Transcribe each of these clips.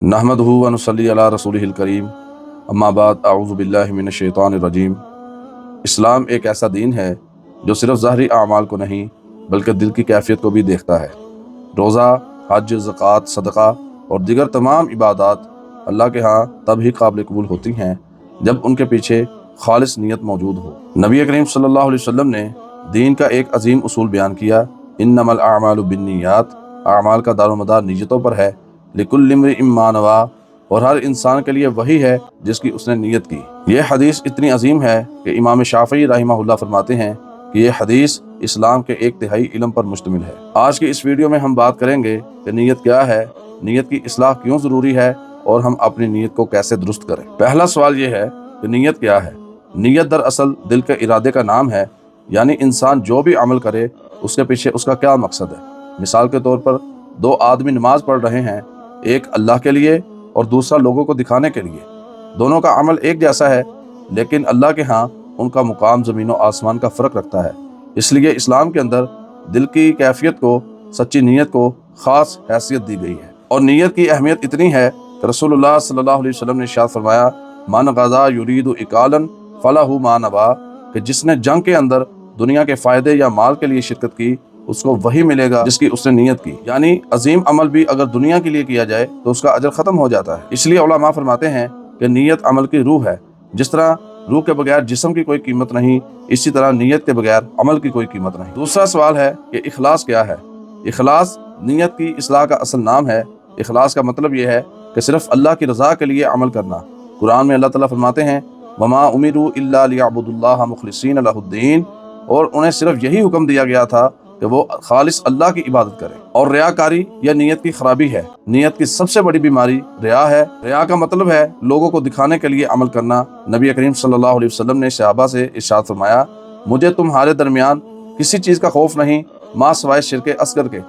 नहमदुहु व नुसल्ली अला रसूलिहिल करीम अम्मा बाद अऊज़ु बिल्लाहि मिनश शैतानिर रजीम। इस्लाम एक ऐसा दीन है जो सिर्फ ज़ाहरी आमाल को नहीं बल्कि दिल की कैफियत को भी देखता है। रोज़ा, हज, ज़कात, सदका और दीगर तमाम इबादात अल्लाह के यहाँ तब ही काबिल कबूल होती हैं जब उनके पीछे खालिस नियत मौजूद हो। नबी करीम सल्लल्लाहु अलैहि वसल्लम ने दीन का एक अजीम उसूल बयान किया, इन्नमल अअमालु बिन्नियात, आमाल का दारोमदार नीयतों पर है। लिकुल्लि इम्रिइन मा नवा, और हर इंसान के लिए वही है जिसकी उसने नीयत की। ये हदीस इतनी अजीम है कि इमाम शाफ़ी रहमहुल्लाह फरमाते हैं कि ये हदीस इस्लाम के एक तिहाई इल्म पर मुश्तमिल है। आज की इस वीडियो में हम बात करेंगे कि नीयत क्या है, नीयत की इस्लाह क्यों ज़रूरी है और हम अपनी नीयत को कैसे दुरुस्त करें। पहला सवाल ये है कि नीयत क्या है। नीयत दरअसल दिल के इरादे का नाम है, यानी इंसान जो भी अमल करे उसके पीछे उसका क्या मकसद है। मिसाल के तौर पर दो आदमी नमाज पढ़ रहे हैं, एक अल्लाह के लिए और दूसरा लोगों को दिखाने के लिए। दोनों का अमल एक जैसा है, लेकिन अल्लाह के यहाँ उनका मुकाम ज़मीन और आसमान का फ़र्क रखता है। इसलिए इस्लाम के अंदर दिल की कैफियत को, सच्ची नीयत को ख़ास हैसियत दी गई है। और नीयत की अहमियत इतनी है कि रसूलुल्लाह सल्लल्लाहु अलैहि वसल्लम ने इरशाद फरमाया, मन गज़ा युरीदु इकालन फलहु मा नवा, कि जिसने जंग के अंदर दुनिया के फ़ायदे या माल के लिए शिरकत की उसको वही मिलेगा जिसकी उसने नीयत की। यानी अजीम अमल भी अगर दुनिया के लिए किया जाए तो उसका अजर खत्म हो जाता है। इसलिए उलमा फरमाते हैं कि नीयत अमल की रूह है। जिस तरह रूह के बगैर जिस्म की कोई कीमत नहीं, इसी तरह नीयत के बगैर अमल की कोई कीमत नहीं। दूसरा सवाल है कि इखलास क्या है। इखलास नीयत की इस्लाह का असल नाम है। इखलास का मतलब यह है कि सिर्फ अल्लाह की रज़ा के लिए अमल करना। कुरान में अल्लाह ताला फरमाते हैं, वमा उमिरू इल्ला लियअबुदुल्लाह मुखलिसीन लहुद्दीन, और उन्हें सिर्फ यही हुक्म दिया गया था कि वो खालिस अल्लाह की इबादत करें। और रियाकारी या नीयत की खराबी है। नीयत की सबसे बड़ी बीमारी रिया है। रिया का मतलब है लोगों को दिखाने के लिए अमल करना। नबी करीम सल्लल्लाहु अलैहि वसल्लम ने सहाबा से इरशाद फरमाया, मुझे तुम्हारे दरमियान किसी चीज़ का खौफ नहीं माँ सिवाय शिरके असगर के।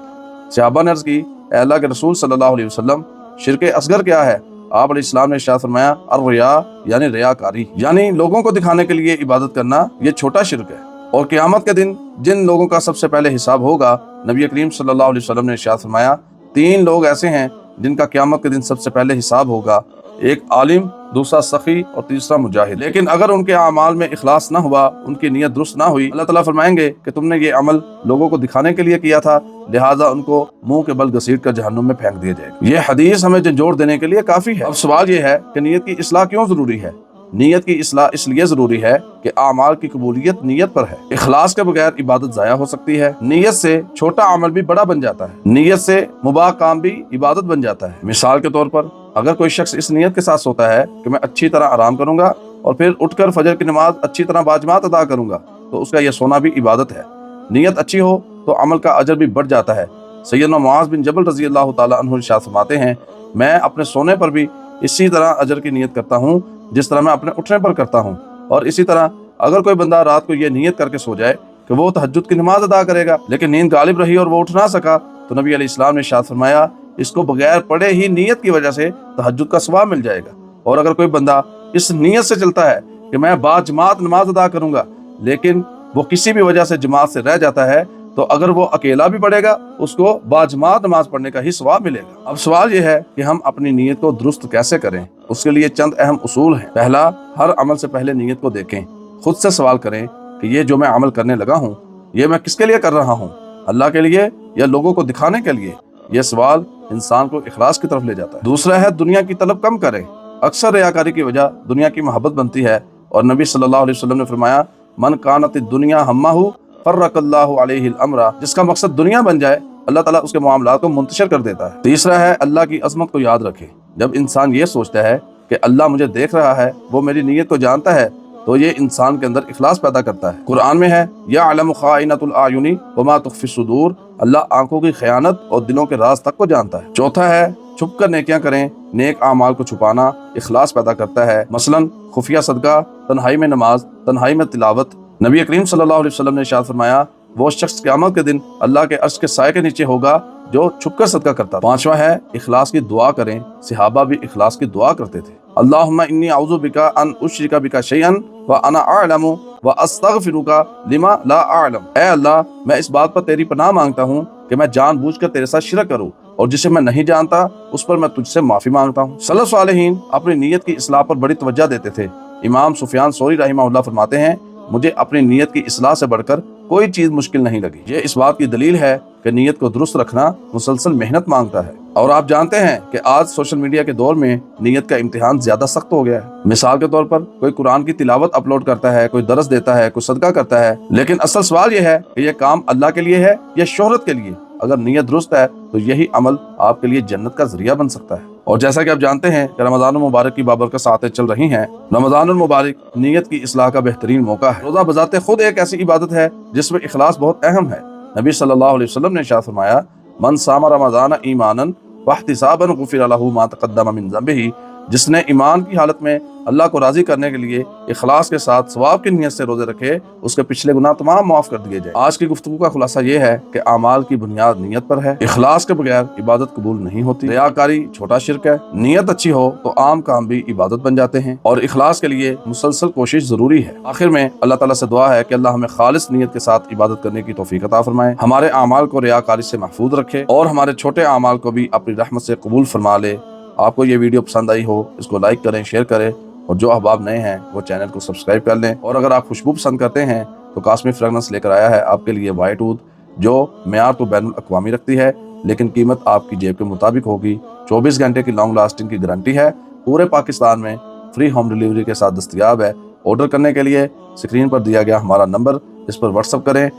सहाबा ने अर्ज़ की, ऐ अल्लाह के रसूल सल्लल्लाहु अलैहि वसल्लम, शिरके असगर क्या है? आप अलैहिस्सलाम ने इरशाद फरमाया, अर्रिया यानी रियाकारी, यानी लोगों को दिखाने के लिए इबादत करना, ये छोटा शिरक है। और क़यामत के दिन जिन लोगों का सबसे पहले हिसाब होगा, नबी करीम सल्लल्लाहु अलैहि वसल्लम ने इरशाद फरमाया, 3 लोग ऐसे हैं जिनका क़यामत के दिन सबसे पहले हिसाब होगा, एक आलिम, दूसरा सखी और तीसरा मुजाहिद। लेकिन अगर उनके अमाल में इखलास ना हुआ, उनकी नीयत दुरुस्त ना हुई, अल्लाह ताला फरमाएंगे कि तुमने ये अमल लोगों को दिखाने के लिए किया था, लिहाजा उनको मुंह के बल घसीट कर जहन्नुम में फेंक दिया जाएगा। ये हदीस हमें झंझोड़ देने के लिए काफ़ी है। अब सवाल ये है कि नीयत की इस्लाह क्यों ज़रूरी है। नीयत की इस्लाह इसलिए ज़रूरी है कि आमाल की कबूलियत नीयत पर है। इखलास के बगैर इबादत ज़ाया हो सकती है। नीयत से छोटा अमल भी बड़ा बन जाता है। नीयत से मुबाह काम भी इबादत बन जाता है। मिसाल के तौर पर अगर कोई शख्स इस नीयत के साथ सोता है कि मैं अच्छी तरह आराम करूंगा और फिर उठकर फजर की नमाज अच्छी तरह बाजमात अदा करूंगा, तो उसका यह सोना भी इबादत है। नीयत अच्छी हो तो अमल का अजर भी बढ़ जाता है। सैयदना मुआज़ बिन जबल रज़ी अल्लाह ताला अन्हु इरशाद फरमाते हैं, मैं अपने सोने पर भी इसी तरह अजर की नीयत करता हूँ जिस तरह मैं अपने उठने पर करता हूँ। और इसी तरह अगर कोई बंदा रात को ये नीयत करके सो जाए कि वो तहज्जुद की नमाज अदा करेगा, लेकिन नींद गालिब रही और वो उठ ना सका, तो नबी अलैहिस्सलाम ने इरशाद फरमाया, इसको बगैर पढ़े ही नीयत की वजह से तहज्जुद का सवाब मिल जाएगा। और अगर कोई बंदा इस नीयत से चलता है कि मैं बाजमात नमाज अदा करूंगा, लेकिन वो किसी भी वजह से जमात से रह जाता है, तो अगर वो अकेला भी पढ़ेगा उसको बाजमात नमाज पढ़ने का ही सवाब मिलेगा। अब सवाल ये है कि हम अपनी नीयत को दुरुस्त कैसे करें। उसके लिए चंद अहम उसूल हैं। पहला, हर अमल से पहले नीयत को देखें। खुद से सवाल करें कि ये जो मैं अमल करने लगा हूँ, ये मैं किसके लिए कर रहा हूँ, अल्लाह के लिए या लोगों को दिखाने के लिए। यह सवाल इंसान को इखलास की तरफ ले जाता है। दूसरा है, दुनिया की तलब कम करें। अक्सर रियाकारी की वजह दुनिया की मोहब्बत बनती है, और नबी सल्लल्लाहु अलैहि वसल्लम ने फरमाया, मन कानत दुनिया हम्माहु फर्रकल्लाहु अलैहिल अमरा, जिसका मकसद दुनिया बन जाए अल्लाह ताला उसके मामलात को मुंतशिर कर देता है। तीसरा है, अल्लाह की अजमत को याद रखें। जब इंसान ये सोचता है कि अल्लाह मुझे देख रहा है, वो मेरी नीयत को जानता है, तो ये इंसान के अंदर इखलास पैदा करता है। कुरान में है, यअलमु खाइनतुल आयुनी वमा तुख्फी सुदूर, अल्लाह आंखों की खयानत और दिलों के राज तक को जानता है। चौथा है, छुप कर नेकियां करें। नेक आमाल को छुपाना इखलास पैदा करता है। मसलन खुफिया सदका, तन्हाई में नमाज, तन्हाई में तिलावत। नबी करीम सल्लल्लाहु अलैहि वसल्लम ने इरशाद फरमाया, वो शख्स क़यामत के दिन अल्लाह के अर्श के साए के नीचे होगा जो छुपकर सदका करता। पांचवा है, इखलास की दुआ करें। सहाबा भी इखलास की दुआ करते थे। अल्लाहुम्मा इन्नी अऊज़ु बिका अन उश्रिका बिका शैअन व अना अअलमु व अस्तगफिरुका लिमा ला अअलम। ऐ अल्लाह, मैं इस बात पर तेरी पनाह मांगता हूँ कि मैं जानबूझकर तेरे साथ शिरक करूँ اور जिसे मैं नहीं जानता उस पर मैं तुझसे माफ़ी मांगता हूँ। सलफ़ सालेहीन अपनी नीयत की इस्लाह पर बड़ी तवज्जो देते थे। इमाम सुफियान सौरी रहमहुल्लाह फरमाते हैं, मुझे अपनी नीयत की इस्लाह से बढ़कर कोई चीज़ मुश्किल नहीं लगी। ये इस बात की दलील है कि नीयत को दुरुस्त रखना मुसलसल मेहनत मांगता है। और आप जानते हैं कि आज सोशल मीडिया के दौर में नीयत का इम्तिहान ज़्यादा सख्त हो गया है। मिसाल के तौर पर कोई कुरान की तिलावत अपलोड करता है, कोई दरस देता है, कोई सदका करता है, लेकिन असल सवाल यह है कि यह काम अल्लाह के लिए है या शोहरत के लिए। अगर नीयत दुरुस्त है तो यही अमल आपके लिए जन्नत का जरिया बन सकता है। और जैसा कि आप जानते हैं कि रमज़ान मुबारक की बाबरकत सातें चल रही हैं। रमज़ान मुबारक नीयत की इस्लाह का बेहतरीन मौका है। रोज़ा बजाते खुद एक ऐसी इबादत है जिसमें इखलास बहुत अहम है। नबी सल्लल्लाहु अलैहि वसल्लम ने इरशाद फरमाया, मन सामा रमज़ान ईमानन वहतिसाबन गुफिर लहू मा तक़द्दम मिन ज़ंबिही। जिसने ईमान की हालत में अल्लाह को राज़ी करने के लिए इखलास के साथ सवाब की नीयत से रोज़े रखे, उसके पिछले गुनाह तमाम माफ़ कर दिए जाए। आज की गुफ्तगू का खुलासा ये है कि आमाल की बुनियाद नीयत पर है। इखलास के बगैर इबादत कबूल नहीं होती। रियाकारी छोटा शिर्क है। नीयत अच्छी हो तो आम काम भी इबादत बन जाते हैं और इखलास के लिए मुसलसल कोशिश ज़रूरी है। आखिर में अल्लाह ताला से दुआ है कि अल्लाह हमें खालिस नीयत के साथ इबादत करने की तौफीक अता फरमाए, हमारे आमाल को रियाकारी से महफूज रखे और हमारे छोटे आमाल को भी अपनी रहमत से कबूल फरमा ले। आपको ये वीडियो पसंद आई हो, इसको लाइक करें, शेयर करें और जो अहबाब नए हैं वो चैनल को सब्सक्राइब कर लें। और अगर आप खुशबू पसंद करते हैं तो कास्मी फ्रेगनेंस लेकर आया है आपके लिए वाइट ऊद, जो मेयार तो बैनुल अक़वामी रखती है, लेकिन कीमत आपकी जेब के मुताबिक होगी। 24 घंटे की लॉन्ग लास्टिंग की गारंटी है। पूरे पाकिस्तान में फ्री होम डिलीवरी के साथ दस्तयाब है। ऑर्डर करने के लिए स्क्रीन पर दिया गया हमारा नंबर, इस पर व्हाट्सअप करें।